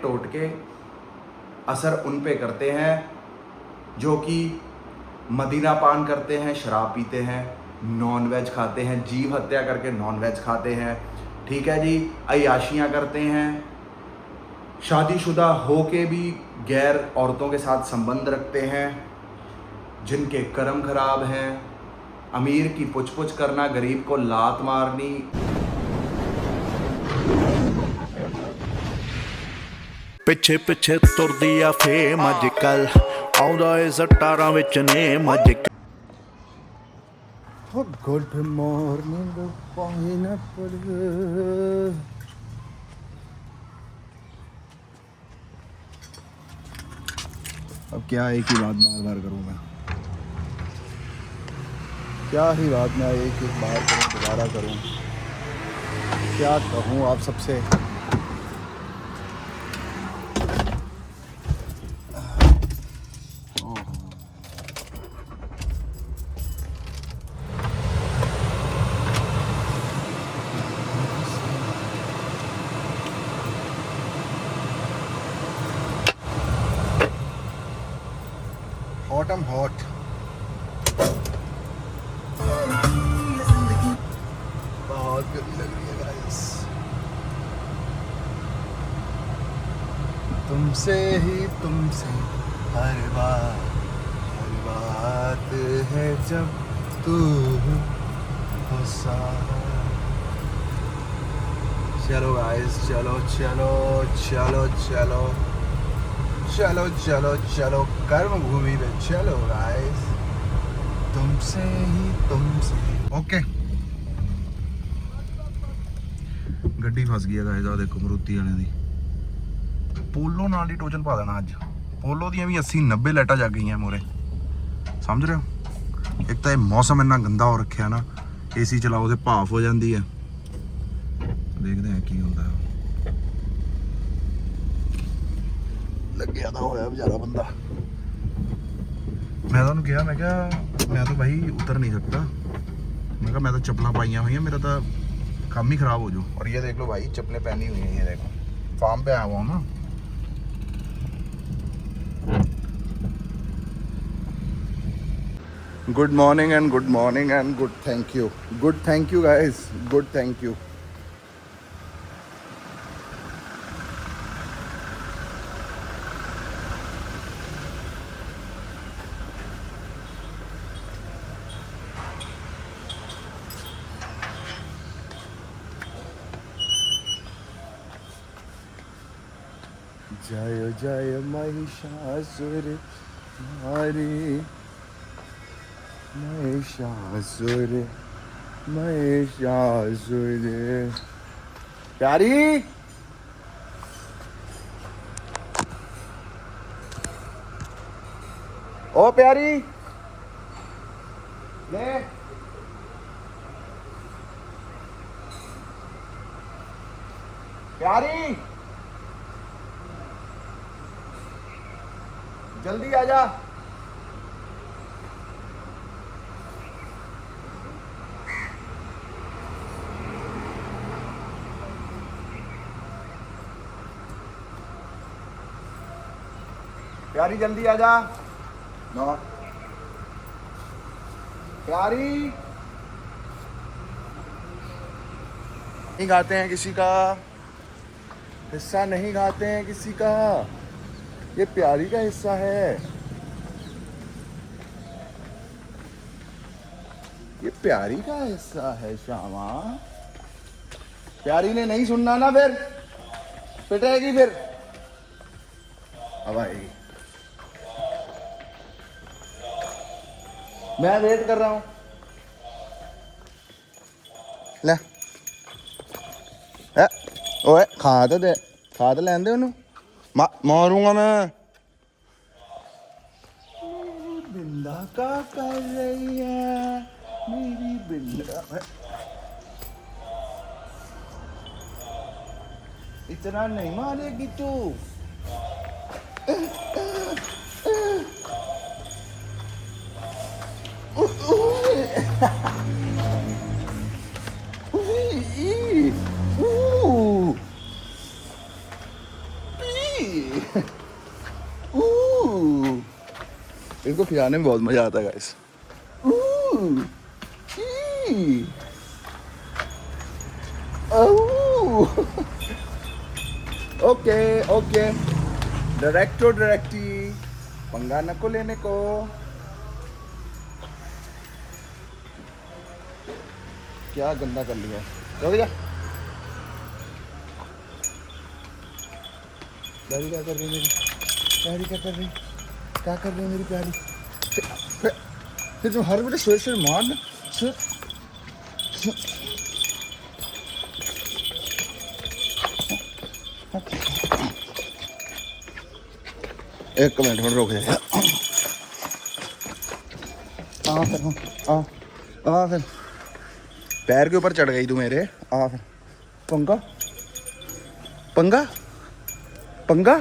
टोटके असर उन पे करते हैं जो कि मदीना पान करते हैं, शराब पीते हैं, नॉन वेज खाते हैं, जीव हत्या करके नॉन वेज खाते हैं, ठीक है जी, अय्याशियाँ करते हैं, शादीशुदा हो के भी गैर औरतों के साथ संबंध रखते हैं, जिनके कर्म खराब हैं, अमीर की पुछ पुछ करना, गरीब को लात मारनी। ਪਿੱਛੇ ਪਿੱਛੇ ਤੁਰਦੀ ਆ ਫੇਮ ਅੱਜ ਕੱਲ ਆਉਂਦਾ ਏ ਸਟਾਰਾਂ ਵਿੱਚ ਨੇਮ ਅੱਜ गुड मॉर्निंग पाइनएप्पल। अब क्या एक ही बात बार बार करूँ मैं, क्या ही बात मैं एक बार करूँ, दोबारा करूँ, क्या कहूँ आप सबसे। Hot M hot. बहुत गर्मी लग रही है गाइस। तुमसे ही तुमसे हर बात है जब तू गुस्सा। चलो गाइस, चलो चलो चलो चलो चलो चलो चलो कर्म भूमि में चलो गाइस, तुमसे ही तुमसे। ओके, ਗੱਡੀ ਫਸ ਗਈ ਹੈ ਗਾਇਸ। ਆ ਦੇਖੋ ਮਰੂਤੀ ਵਾਲਿਆਂ ਦੀ ਪੋਲੋ ਨਾਲ ਹੀ ਟੋਚਨ ਪਾ ਦੇਣਾ ਅੱਜ। ਪੋਲੋ ਦੀਆਂ ਵੀ 80-90 ਲਾਈਟਾਂ ਜਗ ਗਈਆਂ ਮੋਰੇ, ਸਮਝ ਰਹੇ ਹੋ। ਇੱਕ ਤਾਂ ਇਹ ਮੌਸਮ ਇੰਨਾ ਗੰਦਾ ਹੋ ਰੱਖਿਆ ਨਾ, ਏਸੀ ਚਲਾਓ ਤੇ ਭਾਫ ਹੋ ਜਾਂਦੀ ਹੈ। ਦੇਖਦੇ ਹਾਂ ਕੀ ਹੁੰਦਾ। ਲੱਗਿਆ ਤਾਂ ਹੋਇਆ बेचारा ਬੰਦਾ। मैं ਤੁਹਾਨੂੰ ਕਿਹਾ, मैं ਕਿਹਾ मैं तो भाई उतर नहीं सकता, मैं कहा मैं तो चप्पलें पाइया हुई हैं, मेरा तो काम ही खराब हो जाओ। और ये देख लो भाई, चप्पलें पहनी हुई हैं, ये देखो फार्म पे आया हुआ हूँ ना। Good morning and good morning and good thank you, good thank you guys, good thank you. जय जय महिषासुर मारी, महिषासुर महिषासुर। प्यारी ओ प्यारी ले, प्यारी जल्दी आजा। प्यारी जल्दी आजा। नो प्यारी, नहीं खाते हैं किसी का हिस्सा, नहीं खाते हैं किसी का, ये प्यारी का हिस्सा है, ये प्यारी का हिस्सा है। श्यामा, प्यारी ने नहीं सुनना ना, फिर पिटेगी फिर। अब आएगी, मैं वेट कर रहा हूं। ले ओए, खा तो दे, खा तो लें दे उन्हें, मारूंगा मैं। बिंदा का कर रही है मेरी बिंदा, इतना नहीं मारेगी तू। इनको खिलाने में बहुत मजा आता है गाइस। ओके ओके, डायरेक्टी पंगा न को लेने को। क्या गंदा कर लिया है भैया। प्यारी क्या कर रही है मेरी, प्यारी क्या कर रही, क्या कर रही है मेरी प्यारी। फिर जो हर बेटे सोए से मार ना। एक मिनट में रोक जाए। आ फिर पैर के ऊपर चढ़ गई तू मेरे। आ फिर पंगा पंगा पंगा।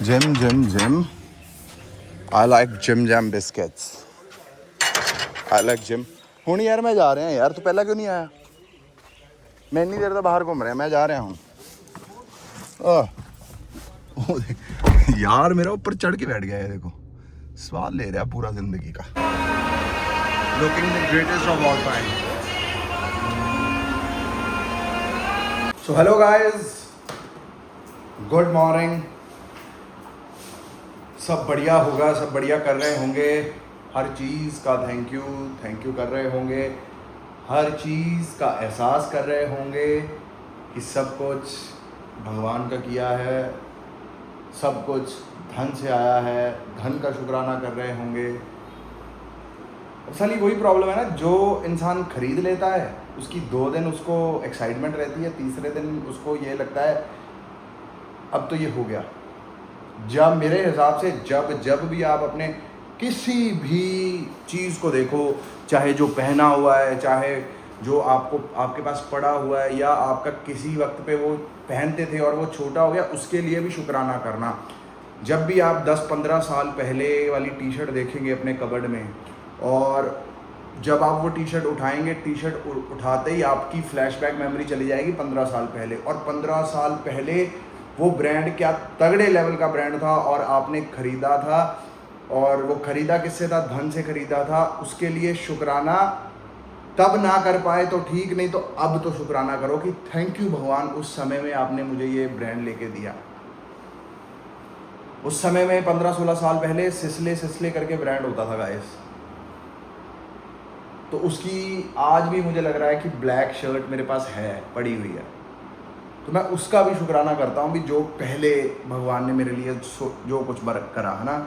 Gym. I like Jim Jam biscuits. I like Jim. हुण यार मैं जा रहे हैं यार, तू पहला क्यों नहीं आया? मैं इतनी देर तक बाहर घूम रहा है, मैं जा रहा हूँ। यार मेरा ऊपर चढ़ के बैठ गया है, देखो स्वाद ले रहा है पूरा जिंदगी का। Looking the greatest of all time. So hello guys, good morning. सब बढ़िया होगा, सब बढ़िया कर रहे होंगे, हर चीज़ का थैंक यू कर रहे होंगे, हर चीज़ का एहसास कर रहे होंगे कि सब कुछ भगवान का किया है, सब कुछ धन से आया है, धन का शुक्राना कर रहे होंगे। साली वही प्रॉब्लम है ना, जो इंसान खरीद लेता है उसकी 2 दिन उसको एक्साइटमेंट रहती है, तीसरे दिन उसको ये लगता है अब तो ये हो गया। जब मेरे हिसाब से जब भी आप अपने किसी भी चीज़ को देखो, चाहे जो पहना हुआ है, चाहे जो आपके पास पड़ा हुआ है, या आपका किसी वक्त पे वो पहनते थे और वो छोटा हो गया, उसके लिए भी शुक्राना करना। जब भी आप 10-15 साल पहले वाली टी शर्ट देखेंगे अपने कबर्ड में, और जब आप वो टी शर्ट उठाएंगे, टी शर्ट उठाते ही आपकी फ्लैशबैक मेमोरी चली जाएगी 15 साल पहले। और 15 साल पहले वो ब्रांड क्या तगड़े लेवल का ब्रांड था और आपने ख़रीदा था, और वो ख़रीदा किससे था? धन से ख़रीदा था। उसके लिए शुक्राना तब ना कर पाए तो ठीक, नहीं तो अब तो शुक्राना करो कि थैंक यू भगवान, उस समय में आपने मुझे ये ब्रांड लेके दिया। उस समय में 15-16 साल पहले सिसले करके ब्रांड होता था गाइस, तो उसकी आज भी मुझे लग रहा है कि ब्लैक शर्ट मेरे पास है, पड़ी हुई है, तो मैं उसका भी शुक्राना करता हूँ भी जो पहले भगवान ने मेरे लिए जो कुछ करा है ना।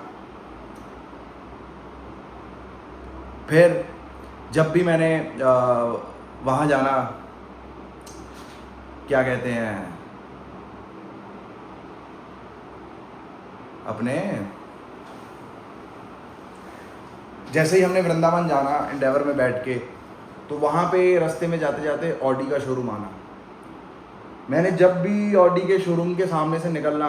फिर जब भी मैंने वहाँ जाना, क्या कहते हैं अपने, जैसे ही हमने वृंदावन जाना एंडेवर में बैठ के, तो वहाँ पे रास्ते में जाते जाते ऑडी का शोरूम आना। मैंने जब भी ऑडी के शोरूम के सामने से निकलना,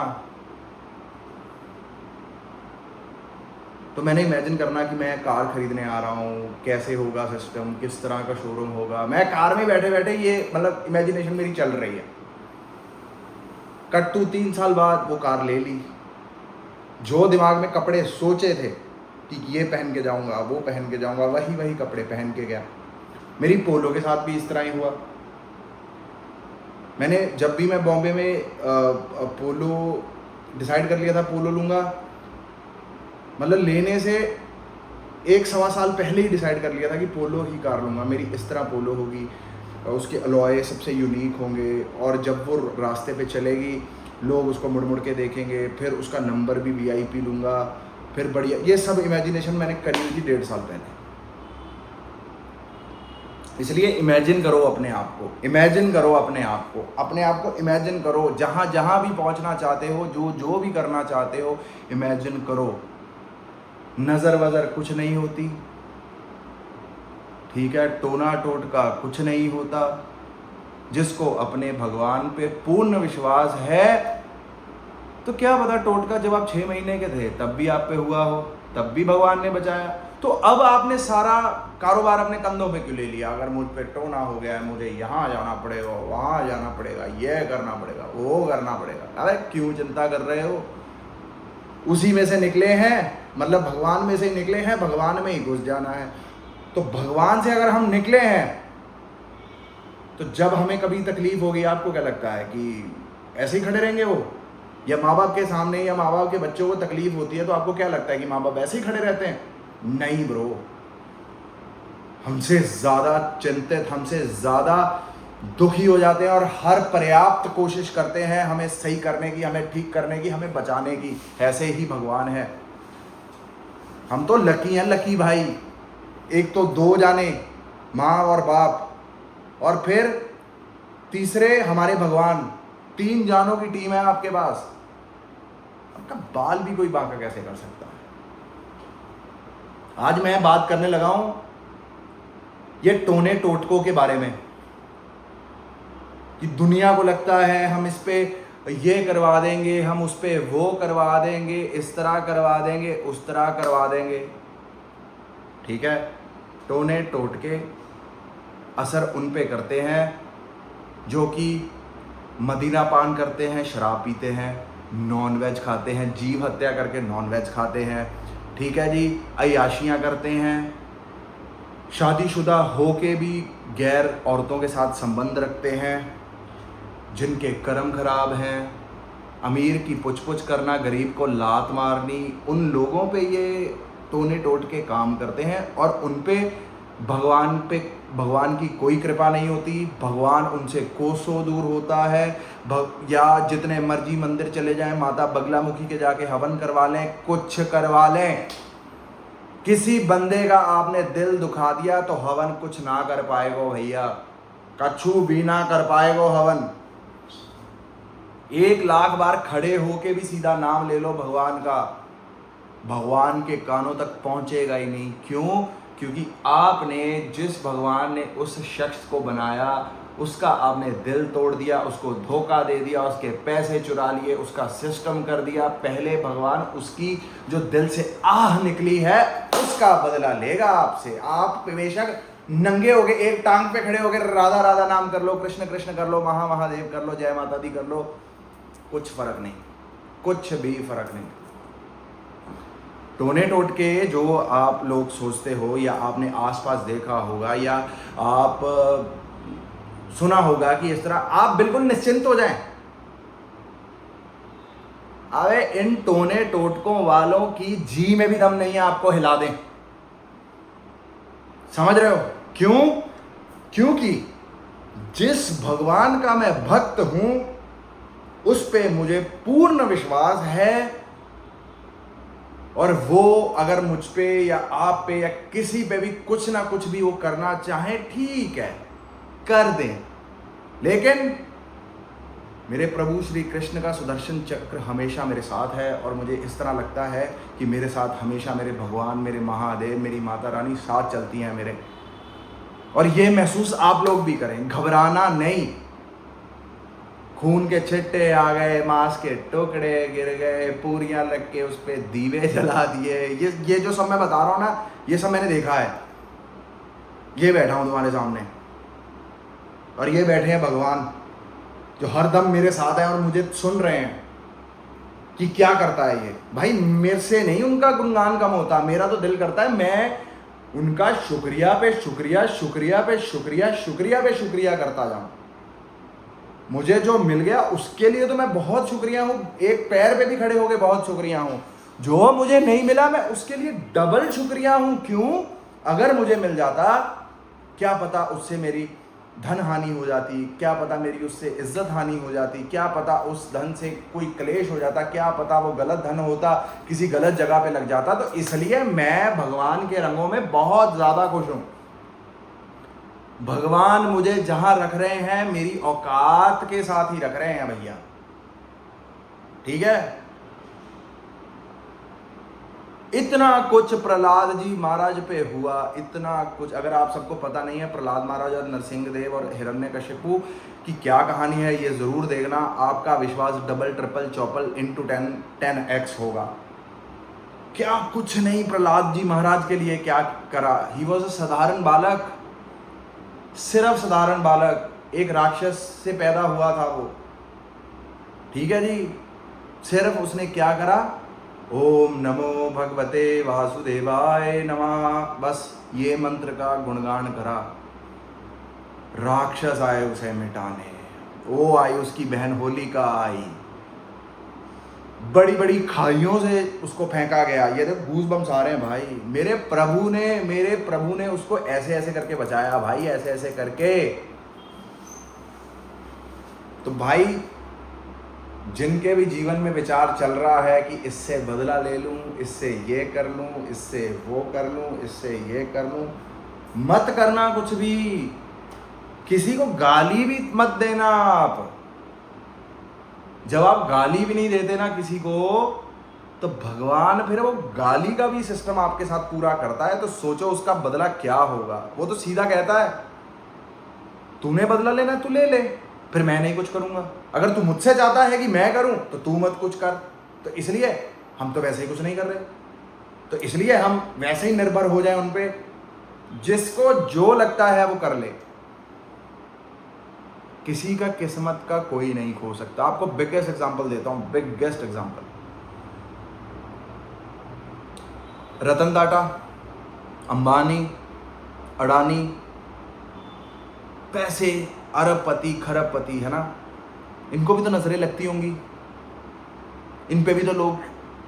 तो मैंने इमेजिन करना कि मैं कार खरीदने आ रहा हूँ, कैसे होगा सिस्टम, किस तरह का शोरूम होगा। मैं कार में बैठे बैठे ये मतलब इमेजिनेशन मेरी चल रही है। कट टू 3 साल बाद वो कार ले ली। जो दिमाग में कपड़े सोचे थे कि ये पहन के जाऊँगा, वो पहन के जाऊँगा, वही कपड़े पहन के गया। मेरी पोलो के साथ भी इस तरह ही हुआ। मैंने जब भी मैं बॉम्बे में पोलो डिसाइड कर लिया था, पोलो लूँगा, मतलब लेने से 1-1.25 साल पहले ही डिसाइड कर लिया था कि पोलो ही कार लूँगा। मेरी इस तरह पोलो होगी, उसके अलॉय सबसे यूनिक होंगे, और जब वो रास्ते पे चलेगी लोग उसको मुड़ मुड़ के देखेंगे। फिर उसका नंबर भी VIP लूँगा, फिर बढ़िया। ये सब इमेजिनेशन मैंने करी हुई थी 1.5 साल पहले। इसलिए इमेजिन करो अपने आप को, इमेजिन करो अपने आप को, अपने आप को इमेजिन करो, जहाँ जहाँ भी पहुँचना चाहते हो, जो जो भी करना चाहते हो, इमेजिन करो। नज़र वज़र कुछ नहीं होती, ठीक है, टोना टोटका कुछ नहीं होता। जिसको अपने भगवान पे पूर्ण विश्वास है, तो क्या पता टोटका जब आप 6 महीने के थे तब भी आप पे हुआ हो, तब भी भगवान ने बचाया। तो अब आपने सारा कारोबार अपने कंधों पे क्यों ले लिया? अगर मुझ पे टोना हो गया है, मुझे यहाँ जाना पड़ेगा, वहाँ जाना पड़ेगा, यह करना पड़ेगा, वो करना पड़ेगा, अरे क्यों चिंता कर रहे हो? उसी में से निकले हैं, मतलब भगवान में से ही निकले हैं, भगवान में ही घुस जाना है। तो भगवान से अगर हम निकले हैं, तो जब हमें कभी तकलीफ होगी, आपको क्या लगता है कि ऐसे ही खड़े रहेंगे वो? या माँ बाप के सामने या माँ बाप के बच्चों को तकलीफ होती है तो आपको क्या लगता है कि माँ बाप ऐसे ही खड़े रहते हैं? नहीं ब्रो, हमसे ज़्यादा चिंतित, हमसे ज़्यादा दुखी हो जाते हैं और हर पर्याप्त कोशिश करते हैं हमें सही करने की, हमें ठीक करने की, हमें बचाने की। ऐसे ही भगवान है। हम तो लकी हैं, लकी भाई। एक तो 2 जाने, माँ और बाप, और फिर तीसरे हमारे भगवान। 3 जानों की टीम है आपके पास। आपका बाल भी कोई बांका कैसे कर सकता है? आज मैं बात करने लगा हूं ये टोने टोटकों के बारे में, कि दुनिया को लगता है हम इस पे ये करवा देंगे, हम उस पे वो करवा देंगे, इस तरह करवा देंगे, उस तरह करवा देंगे। ठीक है, टोने टोटके असर उन पे करते हैं जो कि मदिरा पान करते हैं, शराब पीते हैं, नॉन वेज खाते हैं, जीव हत्या करके नॉन वेज खाते हैं, ठीक है जी, अय्याशियाँ करते हैं, शादीशुदा हो के भी गैर औरतों के साथ संबंध रखते हैं, जिनके कर्म खराब हैं, अमीर की पुछ पुछ करना, गरीब को लात मारनी, उन लोगों पे ये टोने टोटके काम करते हैं और उन पे भगवान की कोई कृपा नहीं होती। भगवान उनसे कोसों दूर होता है। या जितने मर्जी मंदिर चले जाएं, माता बगलामुखी के जाके हवन करवा लें, कुछ करवा लें, किसी बंदे का आपने दिल दुखा दिया तो हवन कुछ ना कर पाएगो भैया, कछु भी ना कर पाएगो हवन। 1 लाख बार खड़े होके भी सीधा नाम ले लो भगवान का, भगवान के कानों तक पहुंचेगा ही नहीं। क्यों? क्योंकि आपने जिस भगवान ने उस शख्स को बनाया, उसका आपने दिल तोड़ दिया, उसको धोखा दे दिया, उसके पैसे चुरा लिए, उसका सिस्टम कर दिया। पहले भगवान उसकी जो दिल से आह निकली है उसका बदला लेगा आपसे। आप बेशक नंगे हो गए, एक टांग पे खड़े हो गए, राधा राधा नाम कर लो, कृष्ण कृष्ण कर लो, महादेव कर लो, जय माता दी कर लो, कुछ फर्क नहीं, कुछ भी फर्क नहीं। टोने टोटके जो आप लोग सोचते हो या आपने आसपास देखा होगा या आप सुना होगा कि इस तरह, आप बिल्कुल निश्चिंत हो जाएं। अरे इन टोने टोटकों वालों की जी में भी दम नहीं है आपको हिला दें। समझ रहे हो क्यों? क्योंकि जिस भगवान का मैं भक्त हूं उस पे मुझे पूर्ण विश्वास है, और वो अगर मुझ पे या आप पे या किसी पे भी कुछ ना कुछ भी वो करना चाहे, ठीक है, कर दें। लेकिन मेरे प्रभु श्री कृष्ण का सुदर्शन चक्र हमेशा मेरे साथ है और मुझे इस तरह लगता है कि मेरे साथ हमेशा मेरे भगवान, मेरे महादेव, मेरी माता रानी साथ चलती हैं मेरे। और ये महसूस आप लोग भी करें, घबराना नहीं। खून के छिट्टे आ गए, मांस के टुकड़े गिर गए, पूरियां लग के उस पर दीवे जला दिए, ये जो सब मैं बता रहा हूँ ना, ये सब मैंने देखा है। ये बैठा हूँ तुम्हारे सामने और ये बैठे हैं भगवान जो हर दम मेरे साथ हैं और मुझे सुन रहे हैं कि क्या करता है ये। भाई मेरे से नहीं उनका गुणगान कम होता, मेरा तो दिल करता है मैं उनका शुक्रिया पे शुक्रिया, शुक्रिया पे शुक्रिया, शुक्रिया पे शुक्रिया करता जाऊं। मुझे जो मिल गया उसके लिए तो मैं बहुत शुक्रिया हूँ, एक पैर पे भी खड़े होके बहुत शुक्रिया हूँ। जो मुझे नहीं मिला मैं उसके लिए डबल शुक्रिया हूँ। क्यों? अगर मुझे मिल जाता, क्या पता उससे मेरी धन हानि हो जाती, क्या पता मेरी उससे इज्जत हानि हो जाती, क्या पता उस धन से कोई क्लेश हो जाता, क्या पता वो गलत धन होता, किसी गलत जगह पे लग जाता। तो इसलिए मैं भगवान के रंगों में बहुत ज़्यादा खुश हूँ। भगवान मुझे जहां रख रहे हैं मेरी औकात के साथ ही रख रहे हैं भैया, ठीक है। इतना कुछ प्रहलाद जी महाराज पे हुआ, इतना कुछ। अगर आप सबको पता नहीं है प्रहलाद महाराज और नरसिंहदेव और हिरण्यकशिपु की क्या कहानी है, ये जरूर देखना, आपका विश्वास double triple Chaupal into 10x होगा। क्या कुछ नहीं प्रहलाद जी महाराज के लिए क्या करा। ही वॉज अ साधारण बालक, सिर्फ साधारण बालक, एक राक्षस से पैदा हुआ था वो, ठीक है जी। सिर्फ उसने क्या करा, ओम नमो भगवते वासुदेवाय नमः, बस ये मंत्र का गुणगान करा। राक्षस आए उसे मिटाने, वो आई उसकी बहन होलिका आई, बड़ी बड़ी खाइयों से उसको फेंका गया। ये तो गूज़बम्स आ रहे हैं भाई। मेरे प्रभु ने उसको ऐसे ऐसे करके बचाया भाई, ऐसे ऐसे करके। तो भाई जिनके भी जीवन में विचार चल रहा है कि इससे बदला ले लूं, इससे ये कर लूं, इससे वो कर लूं, इससे ये कर लूं, मत करना कुछ भी। किसी को गाली भी मत देना आप। जब आप गाली भी नहीं देते ना किसी को, तो भगवान फिर वो गाली का भी सिस्टम आपके साथ पूरा करता है। तो सोचो उसका बदला क्या होगा। वो तो सीधा कहता है तूने बदला लेना तू ले ले, फिर मैं नहीं कुछ करूंगा। अगर तू मुझसे चाहता है कि मैं करूं तो तू मत कुछ कर। तो इसलिए हम तो वैसे ही कुछ नहीं कर रहे, तो इसलिए हम वैसे ही निर्भर हो जाए उन पे। जिसको जो लगता है वो कर ले। किसी का किस्मत का कोई नहीं खो सकता। आपको बिगेस्ट एग्जांपल देता हूं, बिगेस्ट एग्जांपल, रतन टाटा, अंबानी, अडानी, पैसे, अरबपति खरबपति, है ना, इनको भी तो नजरें लगती होंगी, इन पे भी तो लोग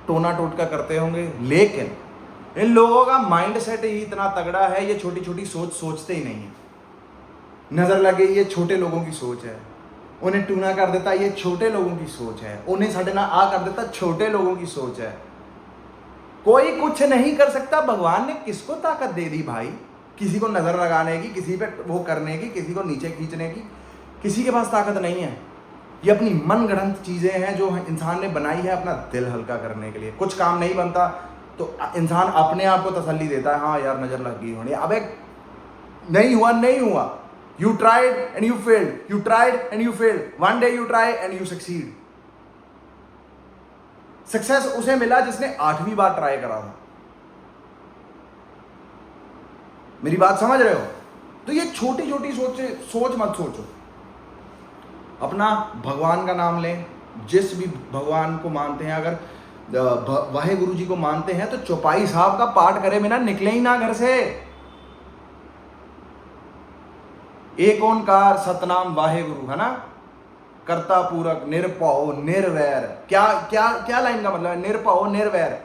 टोना टोटका करते होंगे। लेकिन इन लोगों का माइंड सेट ही इतना तगड़ा है, ये छोटी छोटी सोच सोचते ही नहीं है। नजर लगे ये छोटे लोगों की सोच है, उन्हें टूना कर देता ये छोटे लोगों की सोच है, उन्हें साढ़े ना आ कर देता छोटे लोगों की सोच है। कोई कुछ नहीं कर सकता। भगवान ने किसको ताकत दे दी भाई, किसी को नजर लगाने की, किसी पे वो करने की, किसी को नीचे खींचने की? किसी के पास ताकत नहीं है। ये अपनी मन गढ़ंत चीजें हैं जो इंसान ने बनाई है अपना दिल हल्का करने के लिए। कुछ काम नहीं बनता तो इंसान अपने आप को तसल्ली देता है, हाँ यार नजर लग गई होनी। अबे नहीं हुआ, नहीं हुआ। You tried and you failed. You tried and you failed. One day you try and you succeed. Success उसे मिला जिसने 8वीं बार ट्राई करा था। मेरी बात समझ रहे हो? तो ये छोटी छोटी सोच मत सोचो। अपना भगवान का नाम लें, जिस भी भगवान को मानते हैं। अगर वाहे गुरु जी को मानते हैं तो चौपाई साहब का पाठ करे बिना निकले ही ना घर से। एक ओंकार सतनाम वाहे गुरु, है ना, कर्ता पूरक निरपौ निर्वैर। क्या क्या क्या लाइन का मतलब है? निरपौ निर्वैर।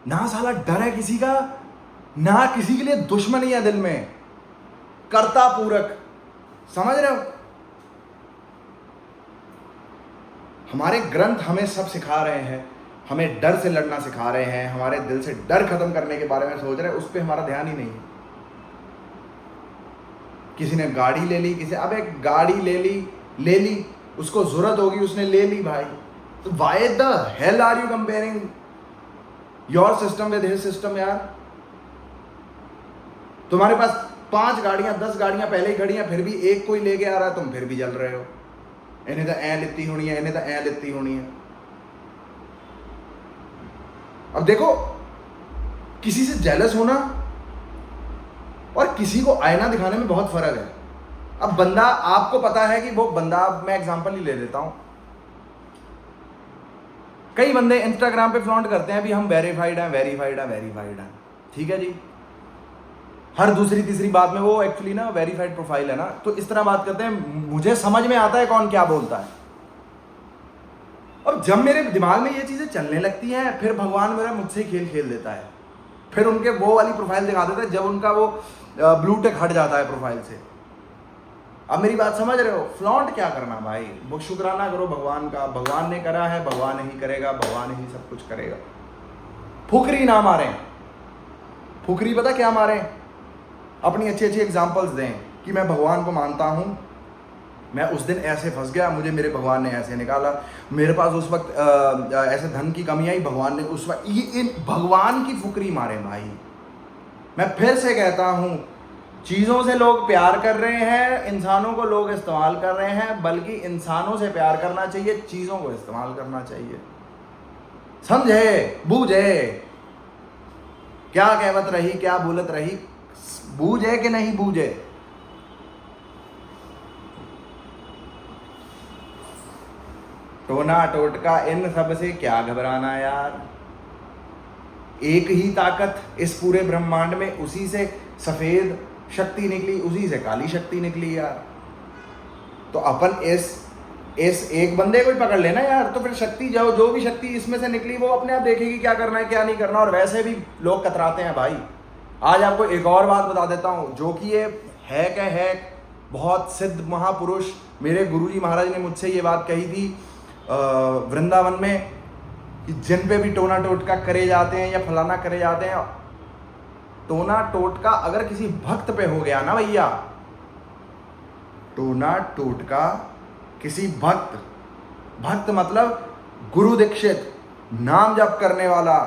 ना साला डर है किसी का, ना किसी के लिए दुश्मनी है दिल में। कर्ता पूरक, समझ रहे हो? हमारे ग्रंथ हमें सब सिखा रहे हैं, हमें डर से लड़ना सिखा रहे हैं, हमारे दिल से डर खत्म करने के बारे में सोच रहे हैं। उस पर हमारा ध्यान ही नहीं है। किसी ने गाड़ी ले ली, किसी अबे गाड़ी ले ली, उसको जरूरत होगी उसने ले ली भाई। तो why the hell are you comparing your system with his system यार? तुम्हारे पास 5 गाड़ियां 10 गाड़ियां पहले ही खड़ी हैं, फिर भी एक कोई लेके आ रहा है, तुम फिर भी जल रहे हो। इन्हें तो ऐ लित्ती होनी है, इन्हें तो ऐ लित्ती होनी है। अब देखो, किसी से जेलस होना और किसी को आईना दिखाने में बहुत फर्क है। अब बंदा, आपको पता है कि वो बंदा, मैं एग्जांपल ही ले लेता हूं। कई बंदे इंस्टाग्राम पे फ्लॉन्ट करते हैं भी हम वेरीफाइड हैं, ठीक है जी। हर दूसरी तीसरी बात में वो एक्चुअली ना वेरीफाइड प्रोफाइल है ना, तो इस तरह बात करते हैं। मुझे समझ में आता है कौन क्या बोलता है। और जब मेरे दिमाग में ये चीजें चलने लगती हैं, फिर भगवान मेरा मुझसे खेल खेल देता है। फिर उनके वो वाली प्रोफाइल दिखा देता है जब उनका वो ब्लू टिक हट जाता है प्रोफाइल से। अब मेरी बात समझ रहे हो? फ्लॉन्ट क्या करना भाई, वो शुक्राना करो भगवान का। भगवान ने करा है, भगवान ही करेगा, भगवान ही सब कुछ करेगा। फुकरी ना मारें। फुकरी पता क्या मारें? अपनी अच्छी अच्छी एग्जांपल्स दें। कि मैं भगवान को मानता हूँ, मैं उस दिन ऐसे फंस गया, मुझे मेरे भगवान ने ऐसे निकाला, मेरे पास उस वक्त ऐसे धन की कमी आई, भगवान ने उस वक्त ये इन भगवान की फुकरी मारे भाई। मैं फिर से कहता हूँ, चीज़ों से लोग प्यार कर रहे हैं, इंसानों को लोग इस्तेमाल कर रहे हैं, बल्कि इंसानों से प्यार करना चाहिए, चीज़ों को इस्तेमाल करना चाहिए। समझे, बूझे, क्या कहवत रही, क्या बोलत रही, बूझे कि नहीं बूझे। टोना टोटका इन सब से क्या घबराना यार, एक ही ताकत इस पूरे ब्रह्मांड में, उसी से सफेद शक्ति निकली, उसी से काली शक्ति निकली यार। तो अपन इस एक बंदे को ही पकड़ लेना यार, तो फिर शक्ति जो भी शक्ति इसमें से निकली वो अपने आप देखेगी क्या करना है क्या नहीं करना। और वैसे भी लोग कतराते हैं भाई। आज आपको एक और बात बता देता हूँ, जो कि ये है बहुत सिद्ध महापुरुष, मेरे गुरुजी महाराज ने मुझसे ये बात कही थी वृंदावन में, कि जिन पे भी टोना टोटका करे जाते हैं या फलाना करे जाते हैं, टोना टोटका अगर किसी भक्त पे हो गया ना भैया, टोना टोटका किसी भक्त मतलब गुरु दीक्षित, नाम जप करने वाला,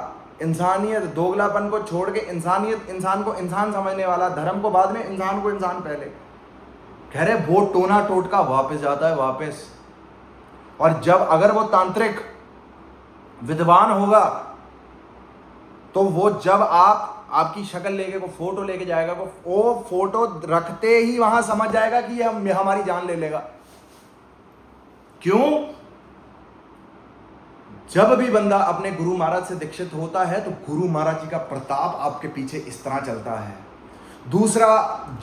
इंसानियत दोगलापन को छोड़ के इंसान को इंसान समझने वाला, धर्म को बाद में, इंसान को इंसान पहले, कह रहे वो टोना टोटका वापस जाता है वापस। और जब अगर वो तांत्रिक विद्वान होगा तो वो जब आपकी शक्ल लेके को फोटो लेके जाएगा, वो फोटो रखते ही वहां समझ जाएगा कि ये हमारी जान ले लेगा। क्यों? जब भी बंदा अपने गुरु महाराज से दीक्षित होता है तो गुरु महाराज जी का प्रताप आपके पीछे इस तरह चलता है। दूसरा,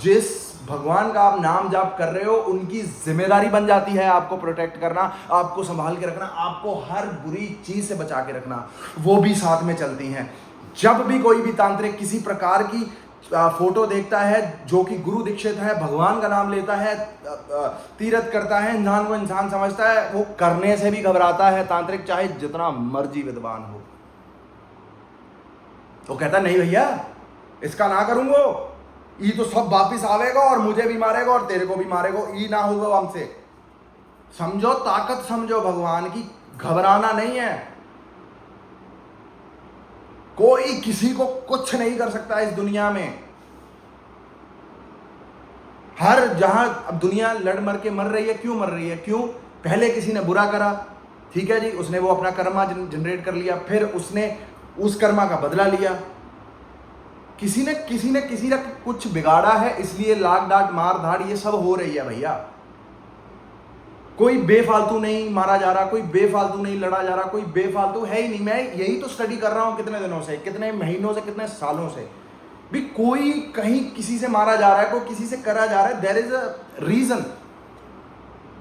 जिस भगवान का आप नाम जाप कर रहे हो उनकी जिम्मेदारी बन जाती है आपको प्रोटेक्ट करना, आपको संभाल के रखना, आपको हर बुरी चीज से बचा के रखना, वो भी साथ में चलती हैं। जब भी कोई भी तांत्रिक किसी प्रकार की फोटो देखता है जो कि गुरु दीक्षित है, भगवान का नाम लेता है, तीरथ करता है, इंसान को इंसान समझता है, वो करने से भी घबराता है तांत्रिक, चाहे जितना मर्जी विद्वान हो। तो कहता नहीं भैया इसका ना करूंगा, ये तो सब वापिस आवेगा और मुझे भी मारेगा और तेरे को भी मारेगा, ये ना होगा हमसे। समझो ताकत, समझो भगवान की, घबराना नहीं है। कोई किसी को कुछ नहीं कर सकता इस दुनिया में। हर जहां अब दुनिया लड़ मर के मर रही है, क्यों मर रही है? क्यों? पहले किसी ने बुरा करा, ठीक है जी, उसने वो अपना कर्मा जनरेट कर लिया, फिर उसने उस कर्मा का बदला लिया। किसी ने किसी का कुछ बिगाड़ा है, इसलिए लाग डांट मार धाड़ ये सब हो रही है भैया। कोई बेफालतू नहीं मारा जा रहा, कोई बेफालतू नहीं लड़ा जा रहा, कोई बेफालतू है ही नहीं। मैं यही तो स्टडी कर रहा हूं कितने दिनों से, कितने महीनों से, कितने सालों से भी। कोई कहीं किसी से मारा जा रहा है, कोई किसी से करा जा रहा है, देयर इज अ रीजन।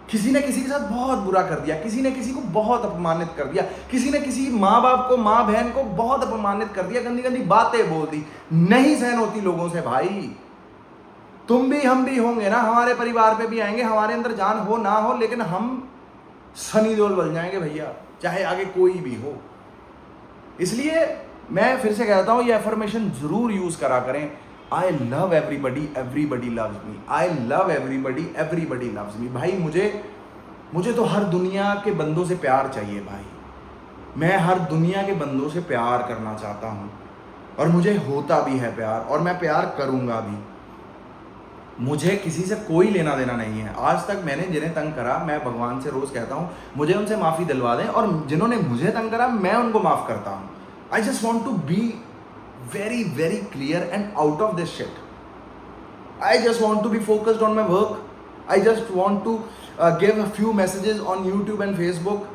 किसी ने किसी के साथ बहुत बुरा कर दिया, किसी ने किसी को बहुत अपमानित कर दिया, किसी ने किसी माँ बाप को, माँ बहन को बहुत अपमानित कर दिया, गंदी गंदी बातें बोल दी। नहीं सहन होती लोगों से भाई। तुम भी हम भी होंगे ना, हमारे परिवार पे भी आएंगे, हमारे अंदर जान हो ना हो, लेकिन हम सनी देओल बन जाएंगे भैया, चाहे आगे कोई भी हो। इसलिए मैं फिर से कहता हूँ, ये एफर्मेशन जरूर यूज करा करें। I love everybody, everybody loves me. I love everybody, everybody loves me. भाई मुझे तो हर दुनिया के बंदों से प्यार चाहिए भाई। मैं हर दुनिया के बंदों से प्यार करना चाहता हूँ और मुझे होता भी है प्यार, और मैं प्यार करूँगा भी। मुझे किसी से कोई लेना देना नहीं है। आज तक मैंने जिन्हें तंग करा, मैं भगवान से रोज़ कहता हूँ मुझे उनसे माफ़ी दिलवा दें, और जिन्होंने मुझे तंग करा मैं उनको माफ़ करता हूँ। I just want to be very very clear and out of this shit. I just want to be focused on my work. I just want to give a few messages on YouTube and Facebook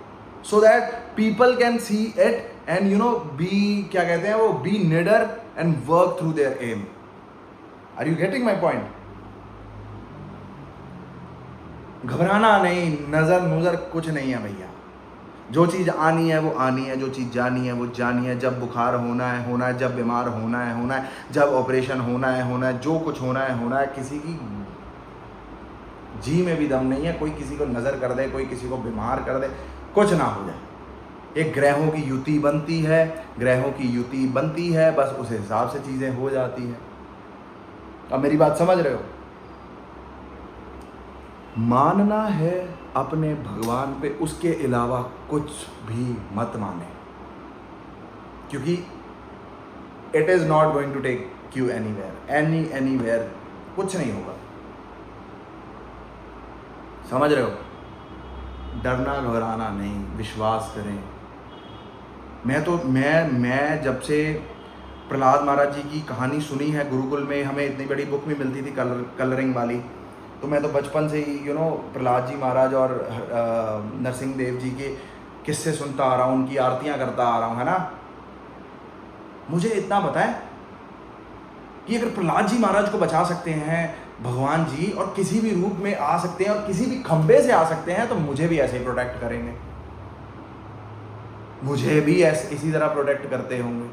so that people can see it and be, क्या कहते हैं वो, be nider and work through their aim. Are you getting my point? घबराना नहीं, नजर कुछ नहीं है भैया। जो चीज़ आनी है वो आनी है, जो चीज़ जानी है वो जानी है। जब बुखार होना है, जब बीमार होना है, जब ऑपरेशन होना है, जो कुछ होना है। किसी की जी में भी दम नहीं है, कोई किसी को नज़र कर दे, कोई किसी को बीमार कर दे, कुछ ना हो जाए। एक ग्रहों की युति बनती है, बस उस हिसाब से चीज़ें हो जाती हैं। अब मेरी बात समझ रहे हो? मानना है अपने भगवान पे, उसके अलावा कुछ भी मत माने, क्योंकि it is not going to take you anywhere, कुछ नहीं होगा। समझ रहे हो? डरना घबराना नहीं, विश्वास करें। मैं जब से प्रहलाद महाराज जी की कहानी सुनी है, गुरुकुल में हमें इतनी बड़ी बुक भी मिलती थी कलरिंग वाली, तो मैं तो बचपन से ही प्रहलाद जी महाराज और नरसिंह देव जी के किस्से सुनता आ रहा हूँ, उनकी आरतियाँ करता आ रहा हूँ, है ना। मुझे इतना पता है कि अगर प्रहलाद जी महाराज को बचा सकते हैं भगवान जी, और किसी भी रूप में आ सकते हैं और किसी भी खंबे से आ सकते हैं, तो मुझे भी ऐसे ही प्रोटेक्ट करेंगे, मुझे भी ऐसे इसी तरह प्रोटेक्ट करते होंगे।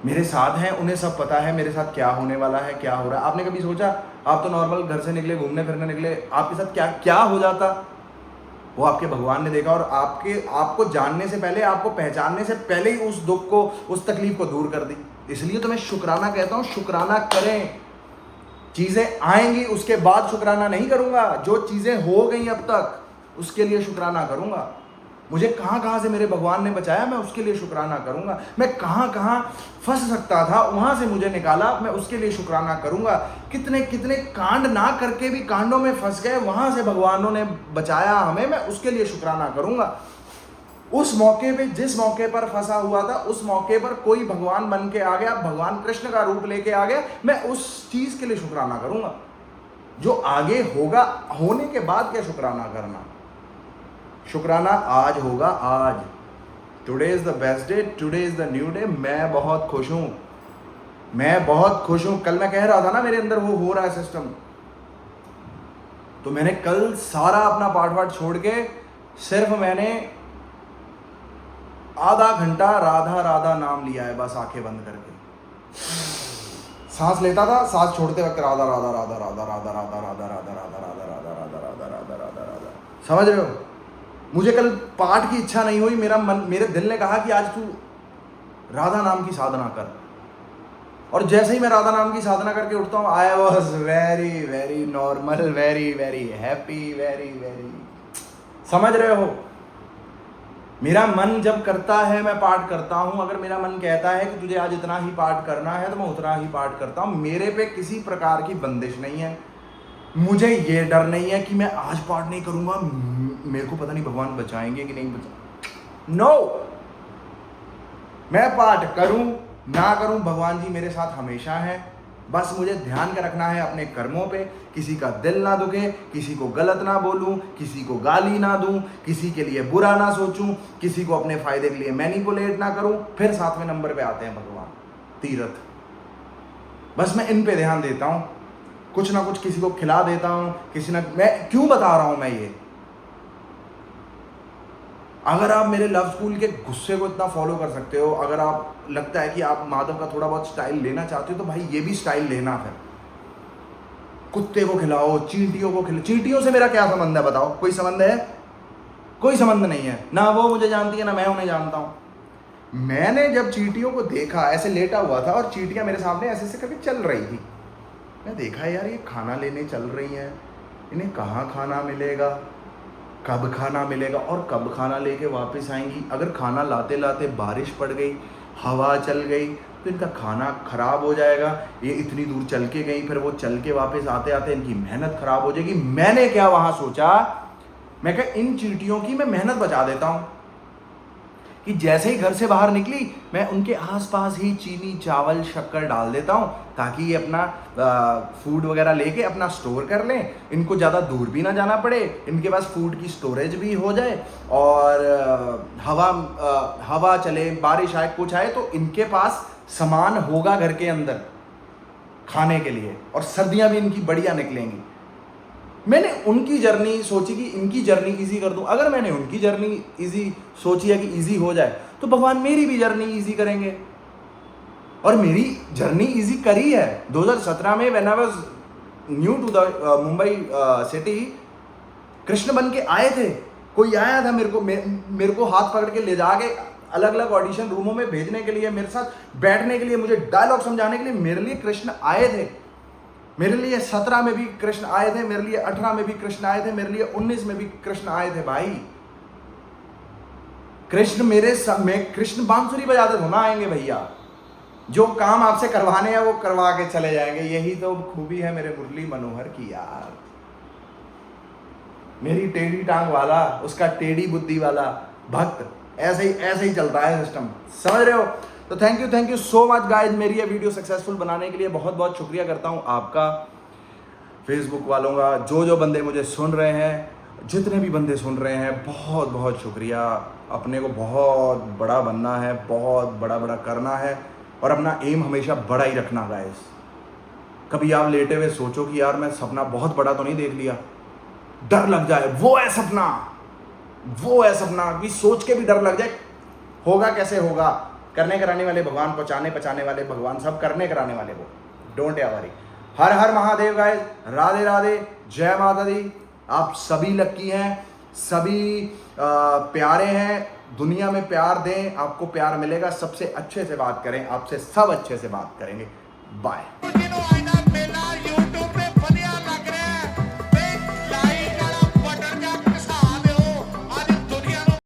मेरे साथ हैं, उन्हें सब पता है मेरे साथ क्या होने वाला है, क्या हो रहा है। आपने कभी सोचा, आप तो नॉर्मल घर से निकले, घूमने फिरने निकले, आपके साथ क्या क्या हो जाता, वो आपके भगवान ने देखा, और आपको जानने से पहले, आपको पहचानने से पहले ही उस दुख को, उस तकलीफ को दूर कर दी। इसलिए तो मैं शुक्राना कहता हूँ, शुक्राना करें। चीज़ें आएंगी उसके बाद शुक्राना नहीं करूँगा, जो चीज़ें हो गई अब तक उसके लिए शुक्राना करूँगा। मुझे कहाँ कहाँ से मेरे भगवान ने बचाया, मैं उसके लिए शुक्राना करूँगा। मैं कहाँ कहाँ फंस सकता था, वहाँ से मुझे निकाला, मैं उसके लिए शुक्राना करूँगा। कितने कितने कांड ना करके भी कांडों में फंस गए, वहाँ से भगवानों ने बचाया हमें, मैं उसके लिए शुक्राना करूँगा। उस मौके पे, जिस मौके पर फंसा हुआ था, उस मौके पर कोई भगवान बन के आ गया, भगवान कृष्ण का रूप लेके आ गया, मैं उस चीज़ के लिए शुक्राना करूँगा। जो आगे होगा, होने के बाद क्या शुक्राना करना, शुक्राना आज होगा, आज। Today is the best day, today is the new day. मैं बहुत खुश हूँ, मैं बहुत खुश हूँ। कल मैं कह रहा था ना, मेरे अंदर वो हो रहा है सिस्टम, तो मैंने कल सारा अपना पाठ वाठ छोड़ के सिर्फ मैंने आधा घंटा राधा राधा नाम लिया है, बस आंखें बंद करके। सांस लेता था, सांस छोड़ते वक्त राधा राधा राधा राधा राधा राधा राधा राधा राधा राधा राधा राधा राधा राधा राधा राधा। समझ रहे हो? मुझे कल पाठ की इच्छा नहीं हुई, मेरे दिल ने कहा कि आज तू राधा नाम की साधना कर। और जैसे ही मैं राधा नाम की साधना करके उठता हूँ, I was very very normal, very very happy, very very. समझ रहे हो? मेरा मन जब करता है मैं पाठ करता हूँ। अगर मेरा मन कहता है कि तुझे आज इतना ही पाठ करना है, तो मैं उतना ही पाठ करता हूँ। मेरे पे किसी प्रकार की बंदिश नहीं है। मुझे ये डर नहीं है कि मैं आज पाठ नहीं करूँगा, मेरे को पता नहीं भगवान बचाएंगे कि नहीं बचा। नो, मैं पाठ करूँ ना करूँ, भगवान जी मेरे साथ हमेशा हैं। बस मुझे ध्यान का रखना है अपने कर्मों पे, किसी का दिल ना दुखे, किसी को गलत ना बोलूं, किसी को गाली ना दूं, किसी के लिए बुरा ना सोचूं, किसी को अपने फायदे के लिए मैनिपुलेट ना करूं। फिर 7वें नंबर पे आते हैं भगवान, तीर्थ। बस मैं इन पे ध्यान देता हूं, कुछ ना कुछ किसी को खिला देता हूं, मैं क्यों बता रहा हूं मैं ये? अगर आप मेरे लव स्कूल के गुस्से को इतना फॉलो कर सकते हो, अगर आप लगता है कि आप माधव का थोड़ा बहुत स्टाइल लेना चाहते हो, तो भाई ये भी स्टाइल लेना। फिर कुत्ते को खिलाओ, चींटियों को खिलाओ। चींटियों से मेरा क्या संबंध है बताओ? कोई संबंध है? कोई संबंध नहीं है। ना वो मुझे जानती है, ना मैं उन्हें जानता हूं। मैंने जब चींटियों को देखा, ऐसे लेटा हुआ था और चींटियां मेरे सामने ऐसे ऐसे करके चल रही थी, मैं देखा यार ये खाना लेने चल रही हैं, इन्हें कहाँ खाना मिलेगा, कब खाना मिलेगा और कब खाना लेके वापस आएंगी। अगर खाना लाते लाते बारिश पड़ गई, हवा चल गई, तो इनका खाना खराब हो जाएगा। ये इतनी दूर चल के गई, फिर वो चल के वापस आते आते इनकी मेहनत खराब हो जाएगी। मैंने क्या वहाँ सोचा, मैं कहा इन चींटियों की मैं मेहनत बचा देता हूँ कि जैसे ही घर से बाहर निकली, मैं उनके आसपास ही चीनी, चावल, शक्कर डाल देता हूँ, ताकि ये अपना फूड वगैरह लेके अपना स्टोर कर लें। इनको ज़्यादा दूर भी ना जाना पड़े, इनके पास फूड की स्टोरेज भी हो जाए, और हवा चले, बारिश आए, कुछ आए, तो इनके पास सामान होगा घर के अंदर खाने के लिए, और सर्दियाँ भी इनकी बढ़िया निकलेंगी। मैंने उनकी जर्नी सोची कि इनकी जर्नी इजी कर दूं। अगर मैंने उनकी जर्नी इजी सोची है कि इजी हो जाए, तो भगवान मेरी भी जर्नी इजी करेंगे। और मेरी जर्नी इजी करी है। 2017 में when I was new to the Mumbai city, Krishna बन के आए थे। कोई आया था मेरे को हाथ पकड़ के ले जाके अलग अलग ऑडिशन रूमों में भेजने के लिए, मेरे साथ बैठने के लिए, मुझे डायलॉग समझाने के लिए मेरे लिए कृष्ण आए थे। मेरे लिए 17 में भी कृष्ण आए थे, मेरे लिए 18 में भी कृष्ण आए थे, मेरे लिए 19 में भी कृष्ण आए थे भाई। कृष्ण मेरे में कृष्ण बांसुरी बजाते थोड़ा आएंगे भैया, जो काम आपसे करवाने हैं वो करवा के चले जाएंगे। यही तो खूबी है मेरे मुरली मनोहर की यार। मेरी टेढ़ी टांग वाला, उसका टेढ़ी बुद्धि वाला भक्त, ऐसे ही चलता है सिस्टम, समझ रहे हो। तो thank you so much guys, मेरी ये वीडियो सक्सेसफुल बनाने के लिए बहुत बहुत शुक्रिया करता हूँ आपका, फेसबुक वालों का। जो बंदे मुझे सुन रहे हैं, जितने भी बंदे सुन रहे हैं, बहुत बहुत शुक्रिया। अपने को बहुत बड़ा बनना है, बहुत बड़ा करना है, और अपना एम हमेशा बड़ा ही रखना गाइस। कभी आप लेटे हुए सोचो कि यार मैं सपना बहुत बड़ा तो नहीं देख लिया, डर लग जाए, वो है सपना भी, सोच के भी डर लग जाए। होगा कैसे होगा, करने कराने वाले भगवान, पहुंचाने वाले भगवान, सब करने कराने वाले वो, don't worry. Her her Mahadev guys, Radhe Radhe, जय माता दी। आप सभी लक्की हैं, सभी प्यारे हैं, दुनिया में प्यार दें, आपको प्यार मिलेगा। सबसे अच्छे से बात करें, आपसे सब अच्छे से बात करेंगे। बाय।